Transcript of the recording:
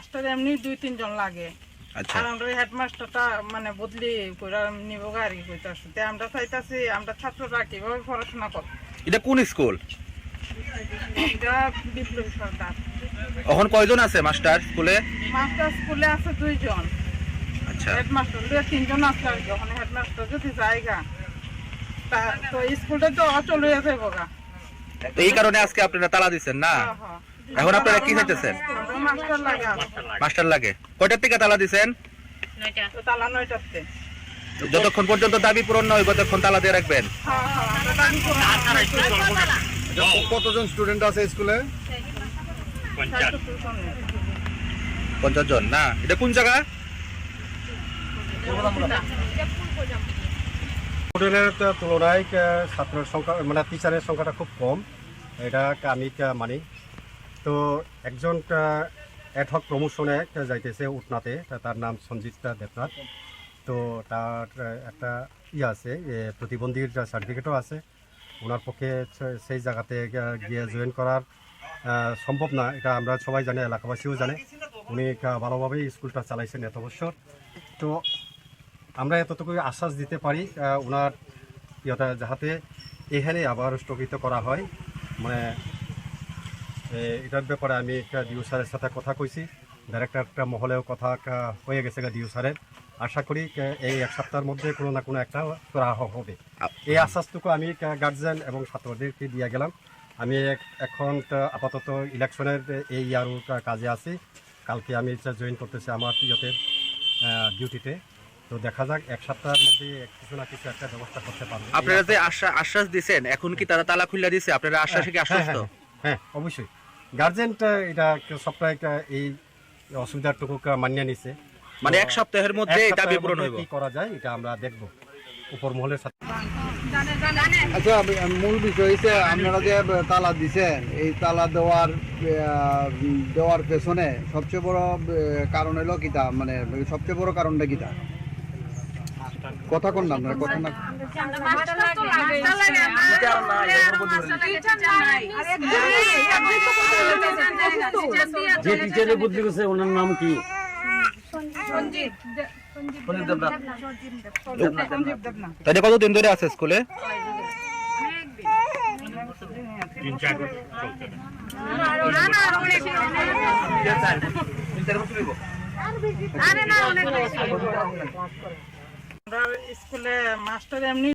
Master এমনি 2-3 জন লাগে। আচ্ছা আর আমরা হেডমাস্টারটা মানে বদলি কইরা নিব গাড়ি কইতাছে। তে আমরা চাইতাছি আমরা ছাত্ররা কিভাবে পড়াশোনা করব। এটা কোন স্কুল? এটা বিপ্লবী সরকার। এখন কয়জন আছে মাস্টার স্কুলে? মাস্টার স্কুলে আছে 2 জন। আচ্ছা হেডমাস্টার 2-3 জন আছে আর কি। ওখানে হেডমাস্টার যদি জায়গা তো স্কুলটা তো অচল হয়ে যাবে গা। তো এই কারণে আজকে আপনারা তালা দিচ্ছেন না? এখন আপনারা কি চাইতেছেন? মাস্টার লাগে। মাস্টার লাগে। কয়টার থেকে তালা দিচ্ছেন? 9টা। তো তালা 9টাতে। যতক্ষণ পর্যন্ত দাবি পূরণ না হইব ততক্ষণ তালা দিয়ে রাখবেন। হ্যাঁ আমরা দাবি করব। কতজন স্টুডেন্ট আছে স্কুলে? 50 জন না? এটা কোন জায়গা? হোটেলের তুলনায় ছাত্রের সংখ্যা মানে টিচারের সংখ্যাটা খুব কম, এটা আমি মানি। তো একজন অ্যাডহক প্রমোশনে যাইতেছে উটনাতে, তার নাম সঞ্জিত দেবনাথ। তো তার একটা আছে প্রতিবন্ধীর সার্টিফিকেটও আছে। ওনার পক্ষে সেই জায়গাতে গিয়ে জয়েন করার সম্ভব না, এটা আমরা সবাই জানি, এলাকাবাসীও জানে। উনি ভালোভাবেই স্কুলটা চালাইছেন এত বছর। তো আমরা এতটুকু আশ্বাস দিতে পারি ওনার ইয়েটা যাতে এখানে আবার স্থগিত করা হয়। মানে এটার ব্যাপারে আমি ডিউ স্যারের সাথে কথা কইছি, ডাইরেক্টর মহলেও কথা হয়ে গেছে ডিউ স্যারের। আশা করি এই 1 সপ্তাহের মধ্যে কোনো না কোনো একটা করা হবে। এই আশ্বাসটুকু আমি গার্জিয়ান এবং ছাত্রদেরকে দিয়ে গেলাম। আমি এখন আপাতত ইলেকশনের এই ইয়ারও কাজে আছি। কালকে আমি জয়েন করতেছি আমার ডিউটিতে। তো দেখা যাক 1 সপ্তাহের মধ্যে কিছু না কিছু একটা ব্যবস্থা করতে পারবো। আপনারা যে আশ্বাস দিয়েছেন, এখন কি তারা তালা খুলে দিয়েছে? আপনারা আশ্বাসে কি আশ্বস্ত? হ্যাঁ অবশ্যই। গার্জেনটা এটা সপ্তাহে এই অসুবিধাটুকু মানিয়ে নিছে। মানে 1 সপ্তাহের মধ্যে দাবি পূরণ হইব। কি করা যায় এটা আমরা দেখব উপর মহলের সাথে। আচ্ছা, মূল বিষয় হচ্ছে আপনারা যে তালা দিছেন, এই তালা দেওয়ার পেছনে সবচেয়ে বড় কারণ হলো কিতা, মানে সবচেয়ে বড় কারণটা কিতা? কথা কোন না আপনারা কথা না যে টিচারের বুদ্ধি করছে ওনার নাম কি? তাহলে কতদিন ধরে আছে স্কুলে? আমরা স্কুলে মাস্টার এমনি